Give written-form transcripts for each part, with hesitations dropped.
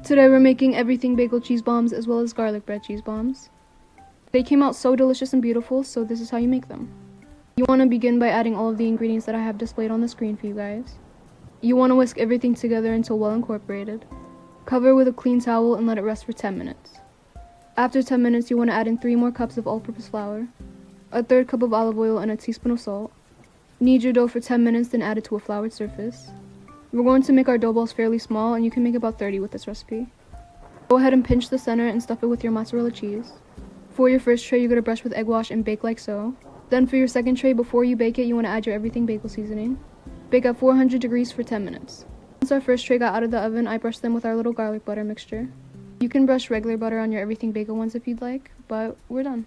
Today we're making everything bagel cheese bombs as well as garlic bread cheese bombs. They came out so delicious and beautiful, so this is how you make them. You want to begin by adding all of the ingredients that I have displayed on the screen for you guys. You want to whisk everything together until well incorporated. Cover with a clean towel and let it rest for 10 minutes. After 10 minutes, you want to add in 3 more cups of all-purpose flour, a third cup of olive oil, and a teaspoon of salt. Knead your dough for 10 minutes, then add it to a floured surface. We're going to make our dough balls fairly small, and you can make about 30 with this recipe. Go ahead and pinch the center and stuff it with your mozzarella cheese. For your first tray, you're going to brush with egg wash and bake like so. Then for your second tray, before you bake it, you want to add your everything bagel seasoning. Bake at 400 degrees for 10 minutes. Once our first tray got out of the oven, I brushed them with our little garlic butter mixture. You can brush regular butter on your everything bagel ones if you'd like, but we're done.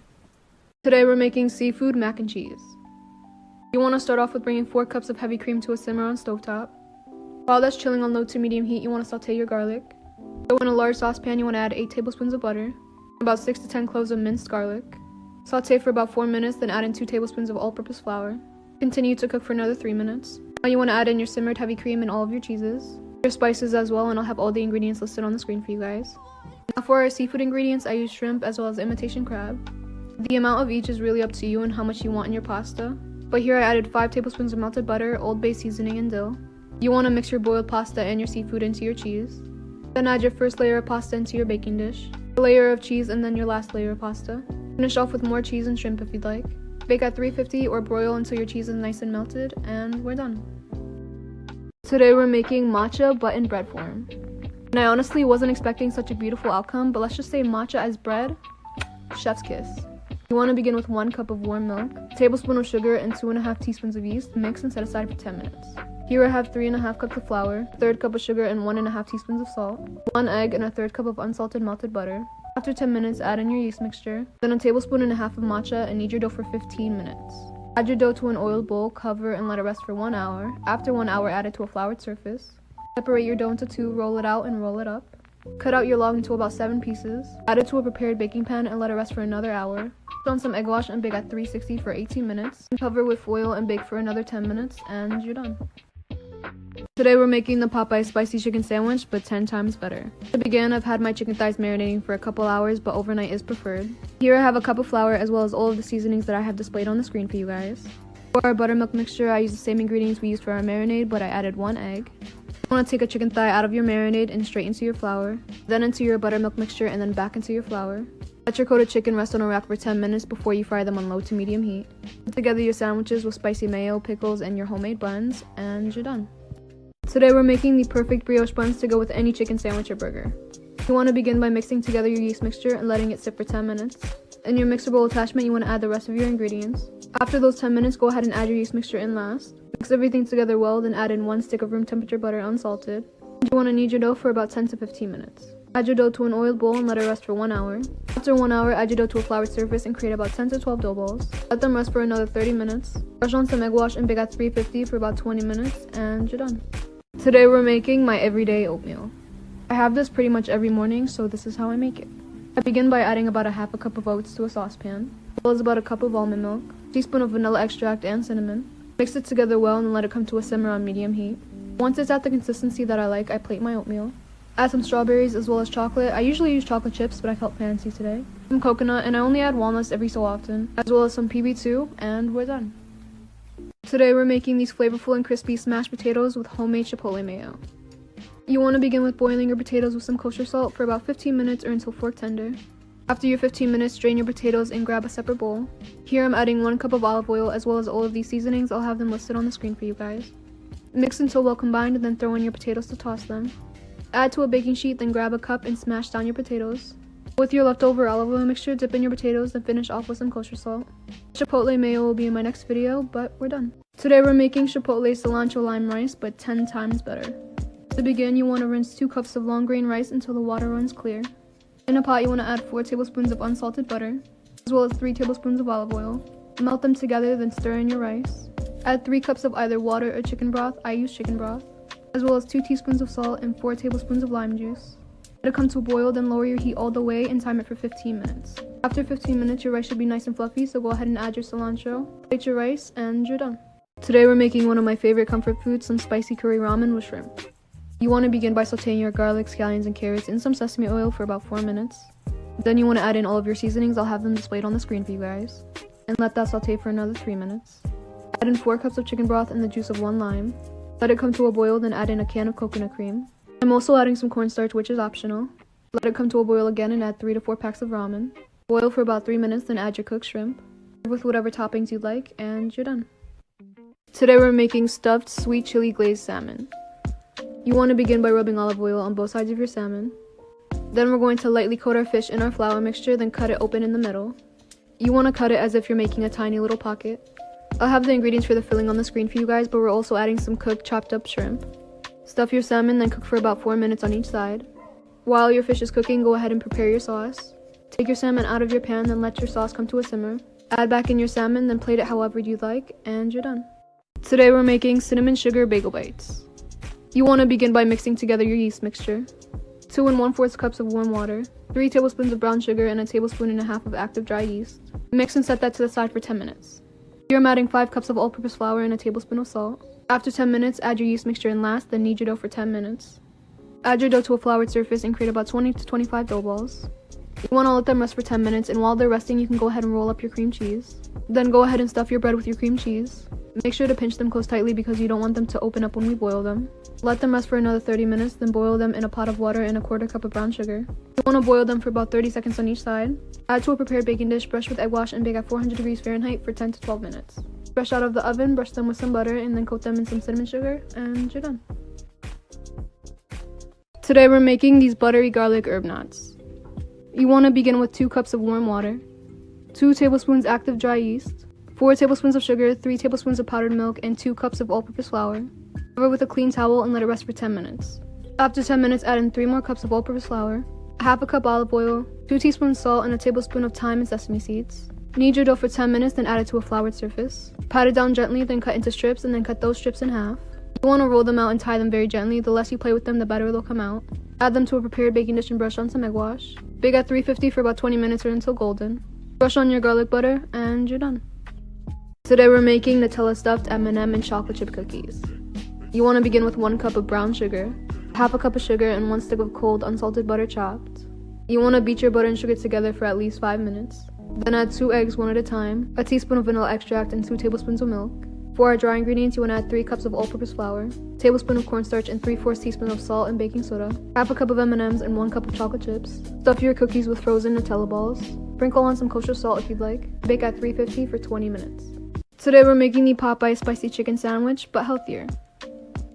Today we're making seafood mac and cheese. You want to start off with bringing 4 cups of heavy cream to a simmer on stovetop. While that's chilling on low to medium heat, you want to saute your garlic. So in a large saucepan, you want to add 8 tablespoons of butter, about 6 to 10 cloves of minced garlic. Saute for about 4 minutes, then add in 2 tablespoons of all-purpose flour. Continue to cook for another 3 minutes. Now you want to add in your simmered heavy cream and all of your cheeses, your spices as well, and I'll have all the ingredients listed on the screen for you guys. Now for our seafood ingredients, I use shrimp as well as imitation crab. The amount of each is really up to you and how much you want in your pasta, but here I added 5 tablespoons of melted butter, Old Bay seasoning, and dill. You want to mix your boiled pasta and your seafood into your cheese. Then add your first layer of pasta into your baking dish, a layer of cheese, and then your last layer of pasta. Finish off with more cheese and shrimp if you'd like. Bake at 350 or broil until your cheese is nice and melted, and we're done. Today we're making matcha but in bread form. And I honestly wasn't expecting such a beautiful outcome, but let's just say matcha as bread, chef's kiss. You want to begin with 1 cup of warm milk, a tablespoon of sugar, and 2.5 teaspoons of yeast. Mix and set aside for 10 minutes. Here I have 3.5 cups of flour, a third cup of sugar, and 1.5 teaspoons of salt, 1 egg, and a third cup of unsalted melted butter. After 10 minutes, add in your yeast mixture, then a tablespoon and a half of matcha, and knead your dough for 15 minutes. Add your dough to an oiled bowl, cover, and let it rest for 1 hour. After 1 hour, add it to a floured surface. Separate your dough into 2, roll it out, and roll it up. Cut out your log into about 7 pieces. Add it to a prepared baking pan and let it rest for another hour. Put on some egg wash and bake at 360 for 18 minutes. Cover with foil and bake for another 10 minutes, and you're done. Today we're making the Popeye spicy chicken sandwich, but 10 times better. To begin, I've had my chicken thighs marinating for a couple hours, but overnight is preferred. Here I have a cup of flour as well as all of the seasonings that I have displayed on the screen for you guys. For our buttermilk mixture, I use the same ingredients we used for our marinade, but I added 1 egg. You want to take a chicken thigh out of your marinade and straight into your flour, then into your buttermilk mixture, and then back into your flour. Let your coated chicken rest on a rack for 10 minutes before you fry them on low to medium heat. Put together your sandwiches with spicy mayo, pickles, and your homemade buns, and you're done. Today we're making the perfect brioche buns to go with any chicken sandwich or burger. You want to begin by mixing together your yeast mixture and letting it sit for 10 minutes. In your mixer bowl attachment, you want to add the rest of your ingredients. After those 10 minutes, go ahead and add your yeast mixture in last. Mix everything together well, then add in 1 stick of room temperature butter unsalted. You want to knead your dough for about 10 to 15 minutes. Add your dough to an oiled bowl and let it rest for 1 hour. After 1 hour, add your dough to a floured surface and create about 10 to 12 dough balls. Let them rest for another 30 minutes. Brush on some egg wash and bake at 350 for about 20 minutes, and you're done. Today we're making my everyday oatmeal. I have this pretty much every morning, so this is how I make it. I begin by adding about a half a cup of oats to a saucepan, as well as about a cup of almond milk, a teaspoon of vanilla extract, and cinnamon. Mix it together well and let it come to a simmer on medium heat. Once it's at the consistency that I like, I plate my oatmeal. Add some strawberries as well as chocolate. I usually use chocolate chips, but I felt fancy today. Some coconut, and I only add walnuts every so often, as well as some PB2, and we're done. Today we're making these flavorful and crispy smashed potatoes with homemade chipotle mayo. You want to begin with boiling your potatoes with some kosher salt for about 15 minutes or until fork tender. After your 15 minutes, drain your potatoes and grab a separate bowl. Here I'm adding 1 cup of olive oil as well as all of these seasonings. I'll have them listed on the screen for you guys. Mix until well combined and then throw in your potatoes to toss them. Add to a baking sheet, then grab a cup and smash down your potatoes. With your leftover olive oil mixture, dip in your potatoes, then finish off with some kosher salt. Chipotle mayo will be in my next video, but we're done. Today we're making chipotle cilantro lime rice, but 10 times better. To begin, you want to rinse 2 cups of long grain rice until the water runs clear. In a pot, you want to add 4 tablespoons of unsalted butter, as well as 3 tablespoons of olive oil. Melt them together, then stir in your rice. Add 3 cups of either water or chicken broth. I use chicken broth, as well as 2 teaspoons of salt and 4 tablespoons of lime juice. Let it come to a boil, then lower your heat all the way and time it for 15 minutes. After 15 minutes, your rice should be nice and fluffy, so go ahead and add your cilantro. Plate your rice, and you're done. Today we're making one of my favorite comfort foods, some spicy curry ramen with shrimp. You want to begin by sauteing your garlic, scallions, and carrots in some sesame oil for about 4 minutes. Then you want to add in all of your seasonings. I'll have them displayed on the screen for you guys. And let that saute for another 3 minutes. Add in 4 cups of chicken broth and the juice of 1 lime. Let it come to a boil, then add in a can of coconut cream. I'm also adding some cornstarch, which is optional. Let it come to a boil again and add 3 to 4 packs of ramen. Boil for about 3 minutes, then add your cooked shrimp. Serve with whatever toppings you'd like, and you're done. Today we're making stuffed sweet chili glazed salmon. You want to begin by rubbing olive oil on both sides of your salmon. Then we're going to lightly coat our fish in our flour mixture, then cut it open in the middle. You want to cut it as if you're making a tiny little pocket. I'll have the ingredients for the filling on the screen for you guys, but we're also adding some cooked chopped up shrimp. Stuff your salmon, then cook for about 4 minutes on each side. While your fish is cooking, go ahead and prepare your sauce. Take your salmon out of your pan, then let your sauce come to a simmer. Add back in your salmon, then plate it however you'd like, and you're done. Today we're making cinnamon sugar bagel bites. You want to begin by mixing together your yeast mixture. 2 1/4 cups of warm water, 3 tablespoons of brown sugar, and 1.5 tablespoons of active dry yeast. Mix and set that to the side for 10 minutes. Here I'm adding 5 cups of all-purpose flour and 1 tablespoon of salt. After 10 minutes, add your yeast mixture in last, then knead your dough for 10 minutes. Add your dough to a floured surface and create about 20 to 25 dough balls. You want to let them rest for 10 minutes, and while they're resting, you can go ahead and roll up your cream cheese. Then go ahead and stuff your bread with your cream cheese. Make sure to pinch them close tightly because you don't want them to open up when we boil them. Let them rest for another 30 minutes, then boil them in a pot of water and 1/4 cup of brown sugar. You want to boil them for about 30 seconds on each side. Add to a prepared baking dish, brush with egg wash, and bake at 400 degrees Fahrenheit for 10 to 12 minutes. Fresh out of the oven, brush them with some butter, and then coat them in some cinnamon sugar, and you're done. Today we're making these buttery garlic herb knots. You want to begin with 2 cups of warm water, 2 tablespoons active dry yeast, 4 tablespoons of sugar, 3 tablespoons of powdered milk, and 2 cups of all-purpose flour. Cover with a clean towel and let it rest for 10 minutes. After 10 minutes, add in 3 more cups of all-purpose flour, 1/2 cup olive oil, 2 teaspoons salt, and 1 tablespoon of thyme and sesame seeds. Knead your dough for 10 minutes, then add it to a floured surface. Pat it down gently, then cut into strips, and then cut those strips in half. You want to roll them out and tie them very gently. The less you play with them, the better they'll come out. Add them to a prepared baking dish and brush on some egg wash. Bake at 350 for about 20 minutes or until golden. Brush on your garlic butter, and you're done. Today we're making Nutella stuffed M&M and chocolate chip cookies. You want to begin with 1 cup of brown sugar, 1/2 cup of sugar, and 1 stick of cold unsalted butter chopped. You want to beat your butter and sugar together for at least 5 minutes. Then add 2 eggs one at a time, 1 teaspoon of vanilla extract, and 2 tablespoons of milk. For our dry ingredients, you want to add 3 cups of all-purpose flour, tablespoon of cornstarch, and 3/4 teaspoon of salt and baking soda, 1/2 cup of M&Ms, and 1 cup of chocolate chips. Stuff your cookies with frozen Nutella balls. Sprinkle on some kosher salt if you'd like. Bake at 350 for 20 minutes. Today we're making the Popeye spicy chicken sandwich, but healthier.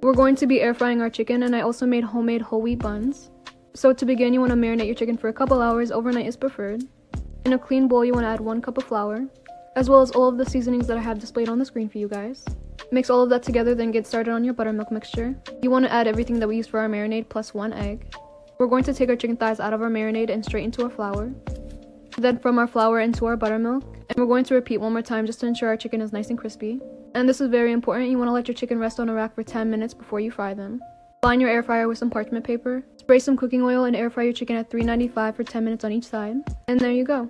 We're going to be air frying our chicken, and I also made homemade whole wheat buns. So to begin, you want to marinate your chicken for a couple hours. Overnight is preferred. In a clean bowl, you want to add 1 cup of flour, as well as all of the seasonings that I have displayed on the screen for you guys. Mix all of that together, then get started on your buttermilk mixture. You want to add everything that we used for our marinade plus 1 egg. We're going to take our chicken thighs out of our marinade and straight into our flour. Then from our flour into our buttermilk, and we're going to repeat one more time just to ensure our chicken is nice and crispy. And this is very important, you want to let your chicken rest on a rack for 10 minutes before you fry them. Line your air fryer with some parchment paper, spray some cooking oil, and air fry your chicken at 395 for 10 minutes on each side. And there you go.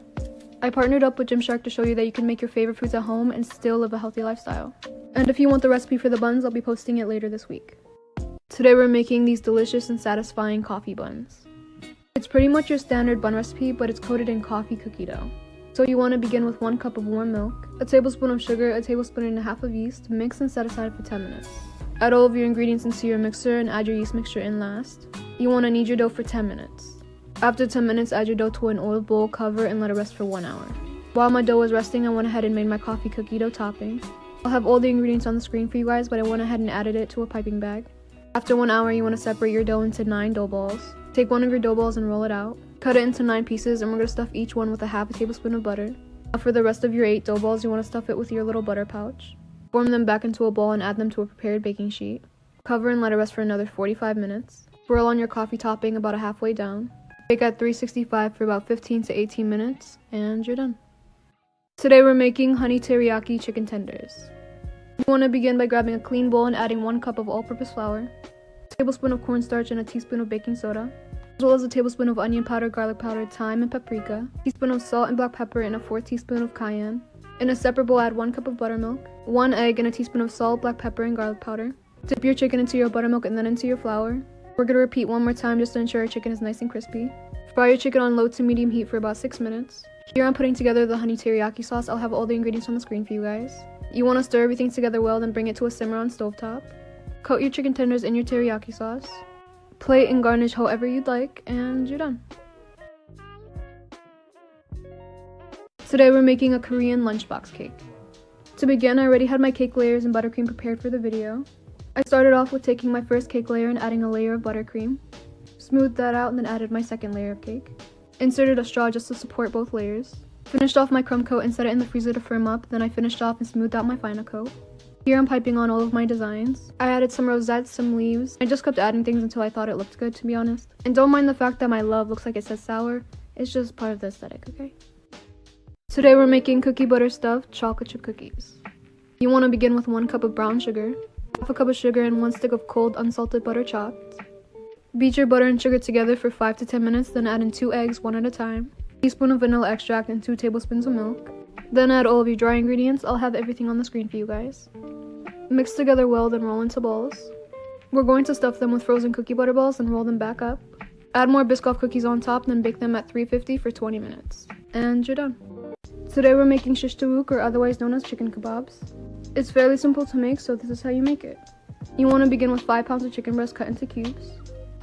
I partnered up with Gymshark to show you that you can make your favorite foods at home and still live a healthy lifestyle. And if you want the recipe for the buns, I'll be posting it later this week. Today we're making these delicious and satisfying coffee buns. It's pretty much your standard bun recipe, but it's coated in coffee cookie dough. So you want to begin with 1 cup of warm milk, 1 tablespoon of sugar, 1.5 tablespoons of yeast, mix and set aside for 10 minutes. Add all of your ingredients into your mixer and add your yeast mixture in last. You want to knead your dough for 10 minutes. After 10 minutes, add your dough to an oiled bowl, cover, and let it rest for 1 hour. While my dough was resting, I went ahead and made my coffee cookie dough topping. I'll have all the ingredients on the screen for you guys, but I went ahead and added it to a piping bag. After 1 hour, you want to separate your dough into 9 dough balls. Take one of your dough balls and roll it out. Cut it into 9 pieces, and we're going to stuff each one with 1/2 tablespoon of butter. Now for the rest of your 8 dough balls, you want to stuff it with your little butter pouch. Form them back into a ball and add them to a prepared baking sheet. Cover and let it rest for another 45 minutes. Swirl on your coffee topping about halfway down. Bake at 365 for about 15 to 18 minutes, and you're done. Today we're making honey teriyaki chicken tenders. You want to begin by grabbing a clean bowl and adding 1 cup of all-purpose flour, a tablespoon of cornstarch, and 1 teaspoon of baking soda, as well as 1 tablespoon of onion powder, garlic powder, thyme, and paprika, a teaspoon of salt and black pepper, and 1/4 teaspoon of cayenne. In a separate bowl, add 1 cup of buttermilk, 1 egg, and 1 teaspoon of salt, black pepper, and garlic powder. Dip your chicken into your buttermilk and then into your flour. We're gonna repeat one more time just to ensure our chicken is nice and crispy. Fry your chicken on low to medium heat for about 6 minutes. Here I'm putting together the honey teriyaki sauce. I'll have all the ingredients on the screen for you guys. You want to stir everything together well, then bring it to a simmer on stovetop. Coat your chicken tenders in your teriyaki sauce. Plate and garnish however you'd like, and you're done. Today we're making a Korean lunchbox cake. To begin, I already had my cake layers and buttercream prepared for the video. I started off with taking my first cake layer and adding a layer of buttercream. Smoothed that out and then added my second layer of cake. Inserted a straw just to support both layers. Finished off my crumb coat and set it in the freezer to firm up, then I finished off and smoothed out my final coat. Here I'm piping on all of my designs. I added some rosettes, some leaves. I just kept adding things until I thought it looked good, to be honest. And don't mind the fact that my love looks like it says sour. It's just part of the aesthetic, okay? Today we're making cookie butter stuffed chocolate chip cookies. You want to begin with 1 cup of brown sugar, half a cup of sugar, and 1 stick of cold unsalted butter chopped. Beat your butter and sugar together for 5 to 10 minutes, then add in 2 eggs, 1 at a time, a teaspoon of vanilla extract, and 2 tablespoons of milk. Then add all of your dry ingredients. I'll have everything on the screen for you guys. Mix together well, then roll into balls. We're going to stuff them with frozen cookie butter balls and roll them back up. Add more Biscoff cookies on top, then bake them at 350 for 20 minutes. And you're done. Today we're making shish tawuk, or otherwise known as chicken kebabs. It's fairly simple to make, so this is how you make it. You want to begin with 5 pounds of chicken breast cut into cubes.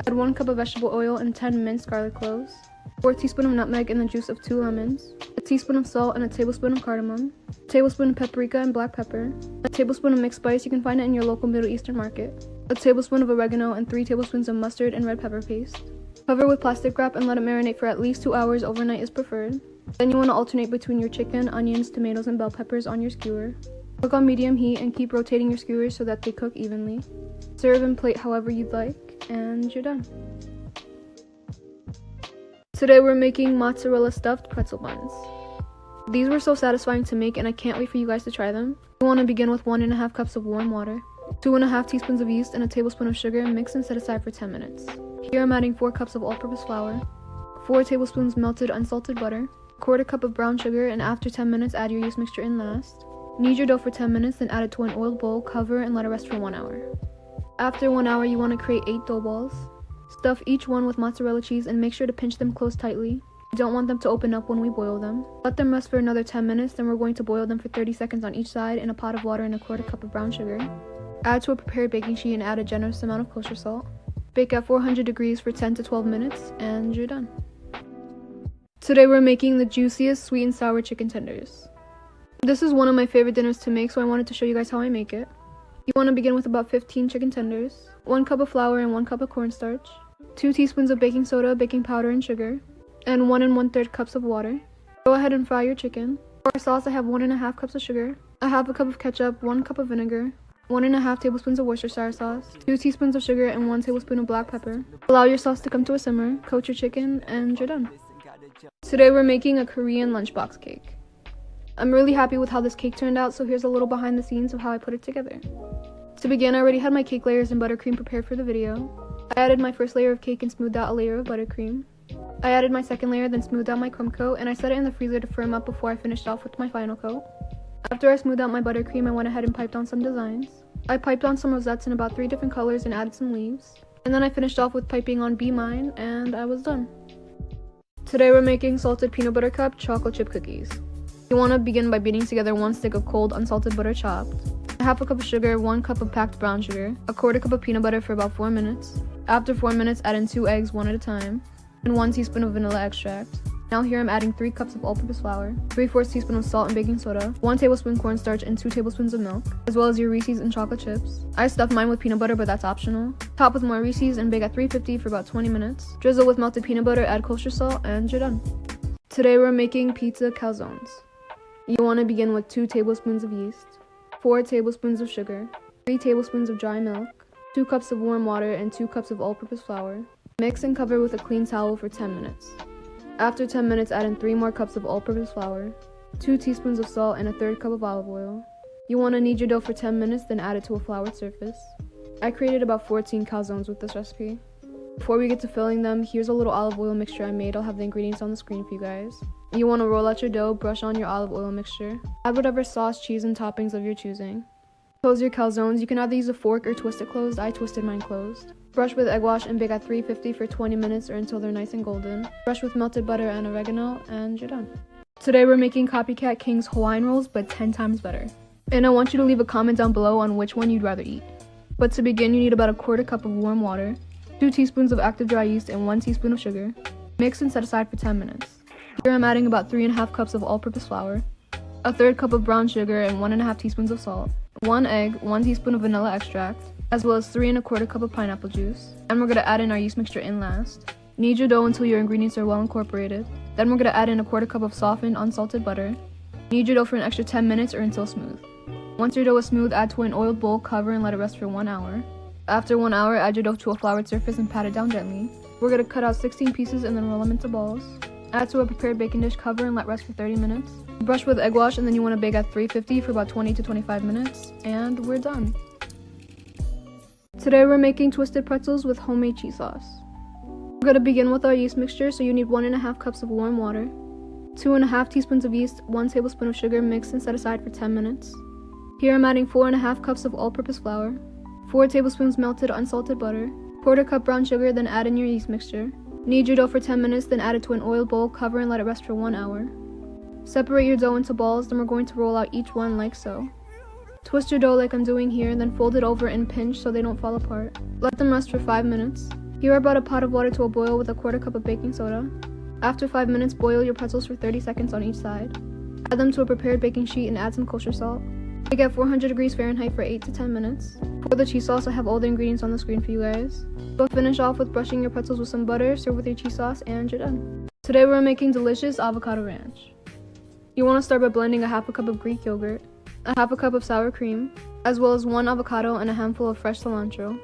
Add 1 cup of vegetable oil and 10 minced garlic cloves, 4 teaspoons of nutmeg and the juice of 2 lemons, a teaspoon of salt and a tablespoon of cardamom, a tablespoon of paprika and black pepper, a tablespoon of mixed spice, you can find it in your local Middle Eastern market, a tablespoon of oregano, and 3 tablespoons of mustard and red pepper paste. Cover with plastic wrap and let it marinate for at least 2 hours. Overnight is preferred. Then you want to alternate between your chicken, onions, tomatoes, and bell peppers on your skewer. Cook on medium heat and keep rotating your skewers so that they cook evenly. Serve and plate however you'd like, and you're done. Today we're making mozzarella stuffed pretzel buns. These were so satisfying to make and I can't wait for you guys to try them. You want to begin with 1.5 cups of warm water, 2.5 teaspoons of yeast, and a tablespoon of sugar. Mix and set aside for 10 minutes. Here I'm adding 4 cups of all-purpose flour, 4 tablespoons melted unsalted butter, 1/4 cup of brown sugar, and after 10 minutes add your yeast mixture in last. Knead your dough for 10 minutes, then add it to an oiled bowl, cover, and let it rest for 1 hour. After 1 hour, you want to create 8 dough balls. Stuff each one with mozzarella cheese and make sure to pinch them close tightly. You don't want them to open up when we boil them. Let them rest for another 10 minutes, then we're going to boil them for 30 seconds on each side in a pot of water and 1/4 cup of brown sugar. Add to a prepared baking sheet and add a generous amount of kosher salt. Bake at 400 degrees for 10 to 12 minutes, and you're done. Today we're making the juiciest sweet and sour chicken tenders. This is one of my favorite dinners to make, so I wanted to show you guys how I make it. You want to begin with about 15 chicken tenders, 1 cup of flour and 1 cup of cornstarch, 2 teaspoons of baking soda, baking powder, and sugar, and 1 1/3 cups of water. Go ahead and fry your chicken. For our sauce, I have 1.5 cups of sugar, a half a cup of ketchup, 1 cup of vinegar, 1.5 tablespoons of Worcestershire sauce, 2 teaspoons of sugar, and 1 tablespoon of black pepper. Allow your sauce to come to a simmer, coat your chicken, and you're done. Today we're making a Korean lunchbox cake. I'm really happy with how this cake turned out, so here's a little behind the scenes of how I put it together. To begin, I already had my cake layers and buttercream prepared for the video. I added my first layer of cake and smoothed out a layer of buttercream. I added my second layer, then smoothed out my crumb coat, and I set it in the freezer to firm up before I finished off with my final coat. After I smoothed out my buttercream, I went ahead and piped on some designs. I piped on some rosettes in about 3 different colors and added some leaves. And then I finished off with piping on Be Mine, and I was done. Today we're making salted peanut butter cup chocolate chip cookies. You want to begin by beating together 1 stick of cold unsalted butter chopped, half a cup of sugar, 1 cup of packed brown sugar, 1/4 cup of peanut butter for about 4 minutes. After 4 minutes, add in 2 eggs, 1 at a time, and 1 teaspoon of vanilla extract. Now here I'm adding 3 cups of all-purpose flour, 3/4 teaspoon of salt and baking soda, 1 tablespoon cornstarch, and 2 tablespoons of milk, as well as your Reese's and chocolate chips. I stuffed mine with peanut butter, but that's optional. Top with more Reese's and bake at 350 for about 20 minutes. Drizzle with melted peanut butter, add kosher salt, and you're done. Today we're making pizza calzones. You want to begin with 2 tablespoons of yeast, 4 tablespoons of sugar, 3 tablespoons of dry milk, 2 cups of warm water, and 2 cups of all-purpose flour. Mix and cover with a clean towel for 10 minutes. After 10 minutes, add in 3 more cups of all-purpose flour, 2 teaspoons of salt, and a 1/3 cup of olive oil. You want to knead your dough for 10 minutes, then add it to a floured surface. I created about 14 calzones with this recipe. Before we get to filling them, here's a little olive oil mixture I made. I'll have the ingredients on the screen for you guys. You want to roll out your dough, brush on your olive oil mixture. Add whatever sauce, cheese, and toppings of your choosing. Close your calzones. You can either use a fork or twist it closed. I twisted mine closed. Brush with egg wash and bake at 350 for 20 minutes or until they're nice and golden. Brush with melted butter and oregano, and you're done. Today we're making Copycat King's Hawaiian rolls, but 10 times better. And I want you to leave a comment down below on which one you'd rather eat. But to begin, you need about a quarter cup of warm water, 2 teaspoons of active dry yeast, and 1 teaspoon of sugar. Mix and set aside for 10 minutes. Here I'm adding about 3.5 cups of all-purpose flour, a third cup of brown sugar, and 1.5 teaspoons of salt, 1 egg, 1 teaspoon of vanilla extract, as well as 3.25 cup of pineapple juice. And we're going to add in our yeast mixture in last. Knead your dough until your ingredients are well incorporated. Then we're going to add in a quarter cup of softened, unsalted butter. Knead your dough for an extra 10 minutes or until smooth. Once your dough is smooth, add to an oiled bowl, cover, and let it rest for 1 hour. After 1 hour, add your dough to a floured surface and pat it down gently. We're going to cut out 16 pieces and then roll them into balls. Add to a prepared baking dish, cover, and let rest for 30 minutes. Brush with egg wash, and then you want to bake at 350 for about 20 to 25 minutes, and we're done. Today we're making twisted pretzels with homemade cheese sauce. We're going to begin with our yeast mixture, so you need 1.5 cups of warm water, 2.5 teaspoons of yeast, 1 tablespoon of sugar, mixed and set aside for 10 minutes. Here I'm adding 4.5 cups of all-purpose flour, 4 tablespoons melted unsalted butter, quarter cup brown sugar, then add in your yeast mixture. Knead your dough for 10 minutes, then add it to an oiled bowl, cover, and let it rest for 1 hour. Separate your dough into balls, then we're going to roll out each one like so. Twist your dough like I'm doing here, then fold it over and pinch so they don't fall apart. Let them rest for 5 minutes. Here I brought a pot of water to a boil with a quarter cup of baking soda. After 5 minutes, boil your pretzels for 30 seconds on each side. Add them to a prepared baking sheet and add some kosher salt. Bake at 400 degrees Fahrenheit for 8 to 10 minutes. For the cheese sauce, I have all the ingredients on the screen for you guys. But finish off with brushing your pretzels with some butter, serve with your cheese sauce, and you're done. Today we're making delicious avocado ranch. You want to start by blending a half a cup of Greek yogurt, a half a cup of sour cream, as well as 1 avocado and a handful of fresh cilantro,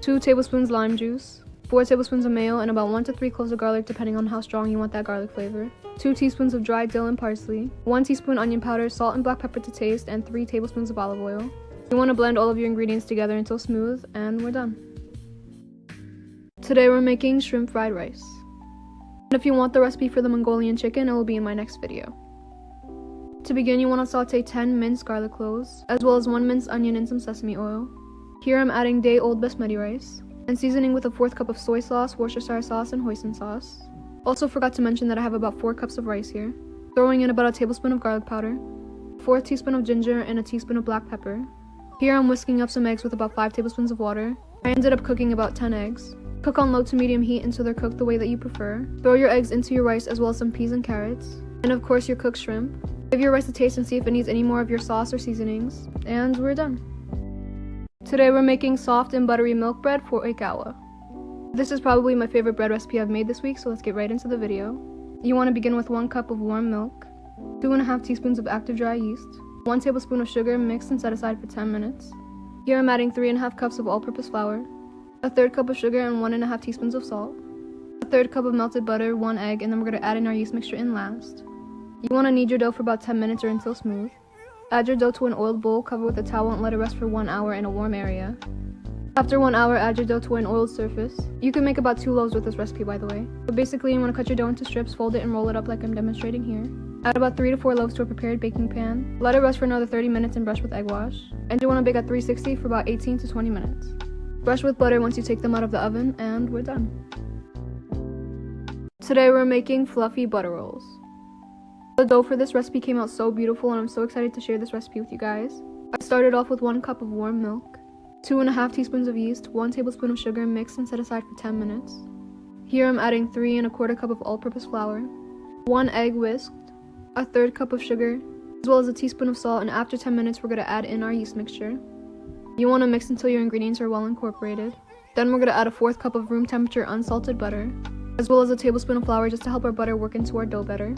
2 tablespoons lime juice, 4 tablespoons of mayo, and about 1 to 3 cloves of garlic depending on how strong you want that garlic flavor, 2 teaspoons of dried dill and parsley, 1 teaspoon onion powder, salt and black pepper to taste, and 3 tablespoons of olive oil. You want to blend all of your ingredients together until smooth, and we're done. Today we're making shrimp fried rice. And if you want the recipe for the Mongolian chicken, it will be in my next video. To begin, you want to saute 10 minced garlic cloves, as well as 1 minced onion and some sesame oil. Here I'm adding day-old basmati rice, and seasoning with a 4th cup of soy sauce, Worcestershire sauce, and hoisin sauce. Also forgot to mention that I have about 4 cups of rice here. Throwing in about a tablespoon of garlic powder, 1/4 teaspoon of ginger, and a teaspoon of black pepper. Here I'm whisking up some eggs with about 5 tablespoons of water. I ended up cooking about 10 eggs. Cook on low to medium heat until they're cooked the way that you prefer. Throw your eggs into your rice as well as some peas and carrots. And of course your cooked shrimp. Give your rice a taste and see if it needs any more of your sauce or seasonings. And we're done. Today we're making soft and buttery milk bread for ikawa. This is probably my favorite bread recipe I've made this week, so let's get right into the video. You want to begin with 1 cup of warm milk, 2.5 teaspoons of active dry yeast, 1 tablespoon of sugar, mixed and set aside for 10 minutes. Here I'm adding 3.5 cups of all-purpose flour, a third cup of sugar, and 1.5 teaspoons of salt, a third cup of melted butter, 1 egg, and then we're going to add in our yeast mixture in last. You want to knead your dough for about 10 minutes or until smooth. Add your dough to an oiled bowl, cover with a towel, and let it rest for 1 hour in a warm area. After 1 hour, add your dough to an oiled surface. You can make about 2 loaves with this recipe, by the way. But basically, you want to cut your dough into strips, fold it, and roll it up like I'm demonstrating here. Add about 3 to 4 loaves to a prepared baking pan. Let it rest for another 30 minutes and brush with egg wash. And you want to bake at 360 for about 18 to 20 minutes. Brush with butter once you take them out of the oven, and we're done. Today we're making fluffy butter rolls. The dough for this recipe came out so beautiful, and I'm so excited to share this recipe with you guys. I started off with 1 cup of warm milk, 2.5 teaspoons of yeast, 1 tablespoon of sugar, mixed and set aside for 10 minutes. Here I'm adding 3.25 cup of all-purpose flour, 1 egg whisked, a third cup of sugar, as well as a teaspoon of salt, and after 10 minutes we're going to add in our yeast mixture. You want to mix until your ingredients are well incorporated. Then we're going to add a 4th cup of room temperature unsalted butter, as well as a tablespoon of flour just to help our butter work into our dough better.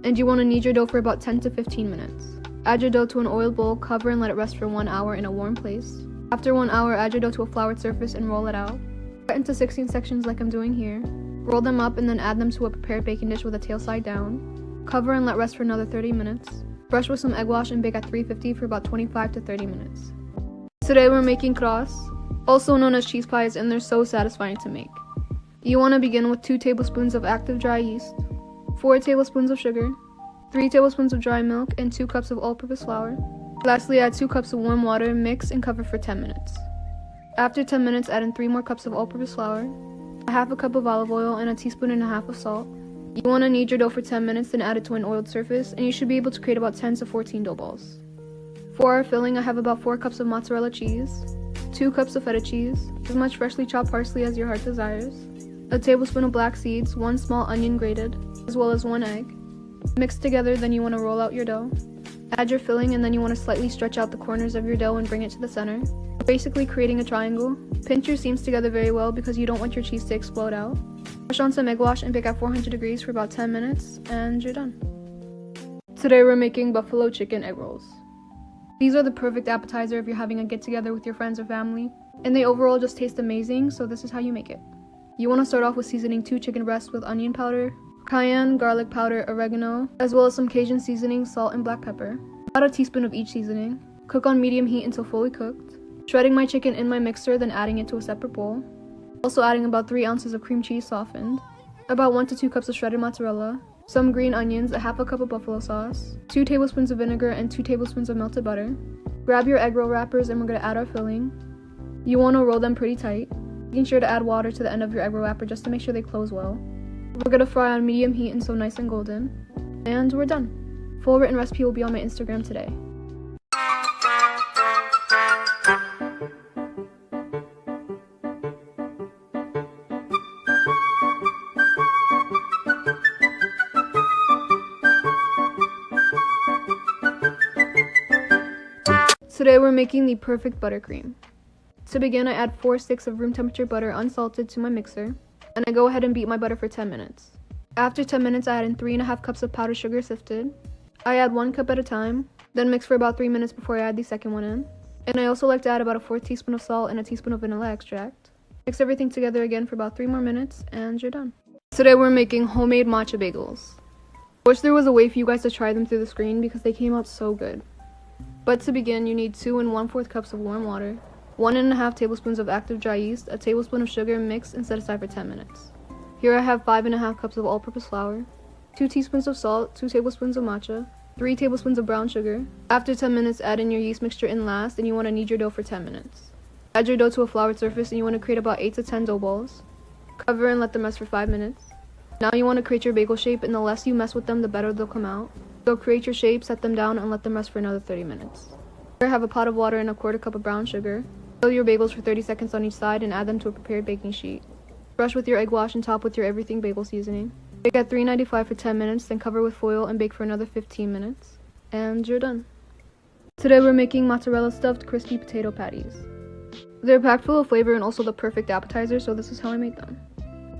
And you want to knead your dough for about 10 to 15 minutes. Add your dough to an oiled bowl, cover and let it rest for 1 hour in a warm place. After 1 hour, add your dough to a floured surface and roll it out. Cut into 16 sections like I'm doing here. Roll them up and then add them to a prepared baking dish with a tail side down. Cover and let rest for another 30 minutes. Brush with some egg wash and bake at 350 for about 25 to 30 minutes. Today we're making kras, also known as cheese pies, and they're so satisfying to make. You want to begin with 2 tablespoons of active dry yeast, 4 tablespoons of sugar, 3 tablespoons of dry milk, and 2 cups of all-purpose flour. Lastly, add 2 cups of warm water, mix and cover for 10 minutes. After 10 minutes, add in 3 more cups of all-purpose flour, a half a cup of olive oil, and a teaspoon and a half of salt. You want to knead your dough for 10 minutes, then add it to an oiled surface, and you should be able to create about 10 to 14 dough balls. For our filling, I have about 4 cups of mozzarella cheese, 2 cups of feta cheese, as much freshly chopped parsley as your heart desires, a tablespoon of black seeds, 1 small onion grated, as well as 1 egg. Mix together, then you want to roll out your dough. Add your filling, and then you want to slightly stretch out the corners of your dough and bring it to the center, basically creating a triangle. Pinch your seams together very well because you don't want your cheese to explode out. Brush on some egg wash and bake at 400 degrees for about 10 minutes, and you're done. Today we're making buffalo chicken egg rolls. These are the perfect appetizer if you're having a get-together with your friends or family, and they overall just taste amazing, so this is how you make it. You want to start off with seasoning 2 chicken breasts with onion powder, cayenne, garlic powder, oregano, as well as some Cajun seasoning, salt, and black pepper. About a teaspoon of each seasoning. Cook on medium heat until fully cooked. Shredding my chicken in my mixer, then adding it to a separate bowl. Also adding about 3 ounces of cream cheese softened, about 1 to 2 cups of shredded mozzarella, some green onions, a half a cup of buffalo sauce, 2 tablespoons of vinegar, and 2 tablespoons of melted butter. Grab your egg roll wrappers and we're going to add our filling. You want to roll them pretty tight, making sure to add water to the end of your egg roll wrapper just to make sure they close well. We're going to fry on medium heat until nice and golden. And we're done. Full written recipe will be on my Instagram today. Today we're making the perfect buttercream. To begin, I add 4 sticks of room temperature butter unsalted to my mixer, and I go ahead and beat my butter for 10 minutes. After 10 minutes, I add in 3.5 cups of powdered sugar sifted. I add 1 cup at a time, then mix for about 3 minutes before I add the second one in. And I also like to add about a 4th teaspoon of salt and a teaspoon of vanilla extract. Mix everything together again for about 3 more minutes, and you're done. Today we're making homemade matcha bagels. I wish there was a way for you guys to try them through the screen because they came out so good. But to begin, you need 2 1/4 cups of warm water, 1.5 tablespoons of active dry yeast, a tablespoon of sugar, mix and set aside for 10 minutes. Here I have 5.5 cups of all-purpose flour, 2 teaspoons of salt, 2 tablespoons of matcha, 3 tablespoons of brown sugar. After 10 minutes, add in your yeast mixture in last, and you want to knead your dough for 10 minutes. Add your dough to a floured surface, and you want to create about 8 to 10 dough balls. Cover and let them rest for 5 minutes. Now you want to create your bagel shape, and the less you mess with them, the better they'll come out. So create your shape, set them down, and let them rest for another 30 minutes. Here I have a pot of water and a 1/4 cup of brown sugar. Fill your bagels for 30 seconds on each side and add them to a prepared baking sheet. Brush with your egg wash and top with your everything bagel seasoning. Bake at 395 for 10 minutes, then cover with foil and bake for another 15 minutes. And you're done. Today we're making mozzarella stuffed crispy potato patties. They're packed full of flavor and also the perfect appetizer, so this is how I make them.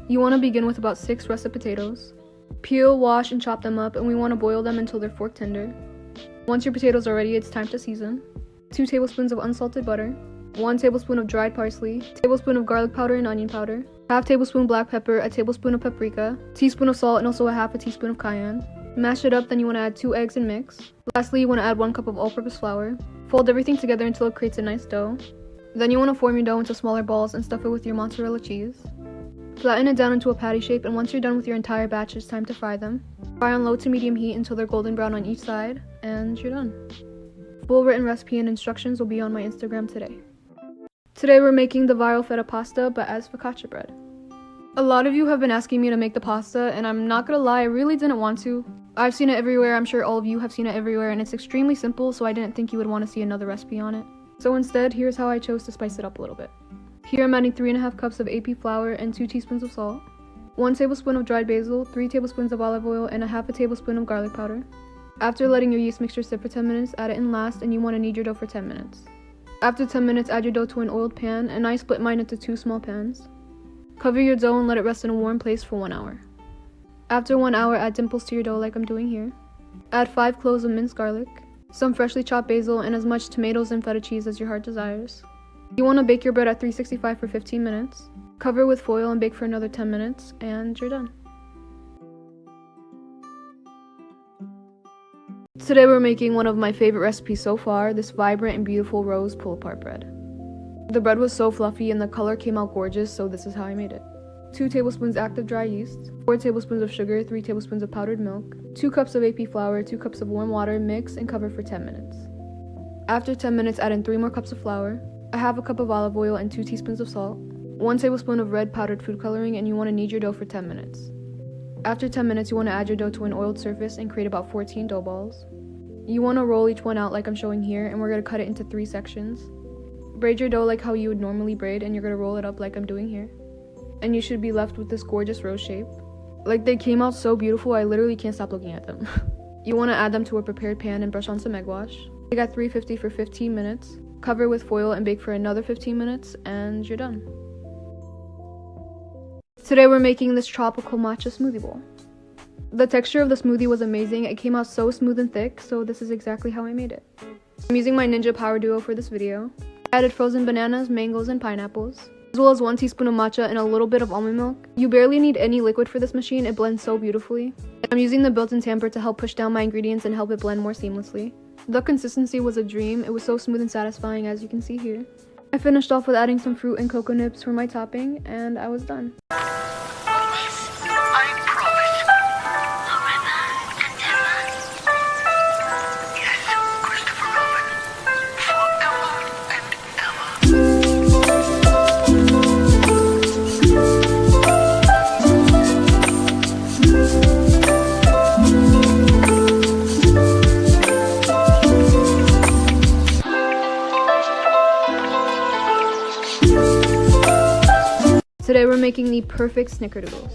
You want to begin with about 6 russet potatoes. Peel, wash, and chop them up, and we want to boil them until they're fork tender. Once your potatoes are ready, it's time to season. 2 tablespoons of unsalted butter, 1 tablespoon of dried parsley, tablespoon of garlic powder and onion powder, half tablespoon black pepper, a tablespoon of paprika, teaspoon of salt, and also a half a teaspoon of cayenne. Mash it up, then you want to add 2 eggs and mix. Lastly, you want to add 1 cup of all-purpose flour. Fold everything together until it creates a nice dough. Then you want to form your dough into smaller balls and stuff it with your mozzarella cheese. Flatten it down into a patty shape, and once you're done with your entire batch, it's time to fry them. Fry on low to medium heat until they're golden brown on each side, and you're done. Full written recipe and instructions will be on my Instagram today. Today we're making the viral feta pasta, but as focaccia bread. A lot of you have been asking me to make the pasta, and I'm not gonna lie, I really didn't want to. I've seen it everywhere, I'm sure all of you have seen it everywhere, and it's extremely simple, so I didn't think you would want to see another recipe on it. So instead, here's how I chose to spice it up a little bit. Here I'm adding 3.5 cups of AP flour and 2 teaspoons of salt, 1 tablespoon of dried basil, 3 tablespoons of olive oil, and a half a tablespoon of garlic powder. After letting your yeast mixture sit for 10 minutes, add it in last, and you want to knead your dough for 10 minutes. After 10 minutes, add your dough to an oiled pan, and I split mine into 2 small pans. Cover your dough and let it rest in a warm place for 1 hour. After 1 hour, add dimples to your dough like I'm doing here. Add 5 cloves of minced garlic, some freshly chopped basil, and as much tomatoes and feta cheese as your heart desires. You want to bake your bread at 365 for 15 minutes. Cover with foil and bake for another 10 minutes, and you're done. Today we're making one of my favorite recipes so far, this vibrant and beautiful rose pull-apart bread. The bread was so fluffy and the color came out gorgeous, so this is how I made it. 2 tablespoons active dry yeast, 4 tablespoons of sugar, 3 tablespoons of powdered milk, 2 cups of AP flour, 2 cups of warm water, mix and cover for 10 minutes. After 10 minutes, add in 3 more cups of flour, a half a cup of olive oil and 2 teaspoons of salt, 1 tablespoon of red powdered food coloring, and you want to knead your dough for 10 minutes. After 10 minutes, you want to add your dough to an oiled surface and create about 14 dough balls. You want to roll each one out like I'm showing here, and we're going to cut it into 3 sections. Braid your dough like how you would normally braid, and you're going to roll it up like I'm doing here. And you should be left with this gorgeous rose shape. Like, they came out so beautiful, I literally can't stop looking at them. You want to add them to a prepared pan and brush on some egg wash. Bake at 350 for 15 minutes. Cover with foil and bake for another 15 minutes, and you're done. Today we're making this tropical matcha smoothie bowl. The texture of the smoothie was amazing. It came out so smooth and thick, so this is exactly how I made it. I'm using my Ninja Power Duo for this video. I added frozen bananas, mangoes, and pineapples, as well as 1 teaspoon of matcha and a little bit of almond milk. You barely need any liquid for this machine, it blends so beautifully. I'm using the built-in tamper to help push down my ingredients and help it blend more seamlessly. The consistency was a dream. It was so smooth and satisfying, as you can see here. I finished off with adding some fruit and cocoa nibs for my topping, and I was done. Today we're making the perfect snickerdoodles.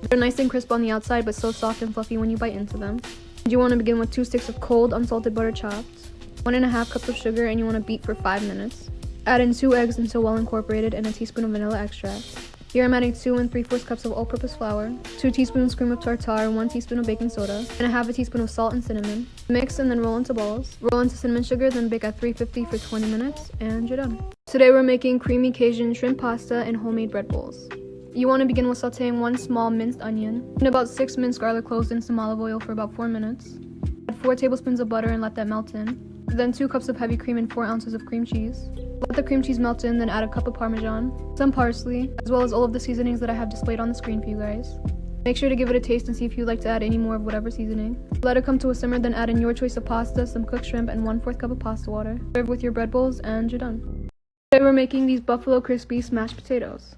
They're nice and crisp on the outside, but so soft and fluffy when you bite into them. You want to begin with 2 sticks of cold unsalted butter chopped, 1.5 cups of sugar, and you want to beat for 5 minutes. Add in 2 eggs until well incorporated and a teaspoon of vanilla extract. Here I'm adding 2 3/4 cups of all-purpose flour, 2 teaspoons cream of tartar, 1 teaspoon of baking soda, and 1/2 teaspoon of salt and cinnamon. Mix and then roll into balls. Roll into cinnamon sugar, then bake at 350 for 20 minutes, and you're done. Today we're making creamy Cajun shrimp pasta and homemade bread bowls. You want to begin with sauteing 1 small minced onion and about 6 minced garlic cloves in some olive oil for about 4 minutes. Add 4 tablespoons of butter and let that melt in. Then 2 cups of heavy cream and 4 ounces of cream cheese. Let the cream cheese melt in, then add a cup of Parmesan, some parsley, as well as all of the seasonings that I have displayed on the screen for you guys. Make sure to give it a taste and see if you'd like to add any more of whatever seasoning. Let it come to a simmer, then add in your choice of pasta, some cooked shrimp, and 1/4 cup of pasta water. Serve with your bread bowls, and you're done. Today we're making these Buffalo Crispy smashed potatoes.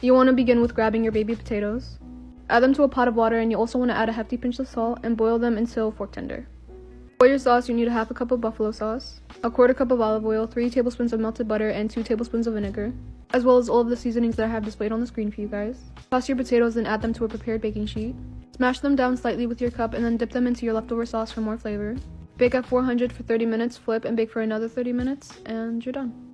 You want to begin with grabbing your baby potatoes. Add them to a pot of water, and you also want to add a hefty pinch of salt and boil them until fork tender. For your sauce, you need 1/2 cup of buffalo sauce, 1/4 cup of olive oil, 3 tablespoons of melted butter, and 2 tablespoons of vinegar, as well as all of the seasonings that I have displayed on the screen for you guys. Toss your potatoes and add them to a prepared baking sheet. Smash them down slightly with your cup and then dip them into your leftover sauce for more flavor. Bake at 400 for 30 minutes, flip, and bake for another 30 minutes, and you're done.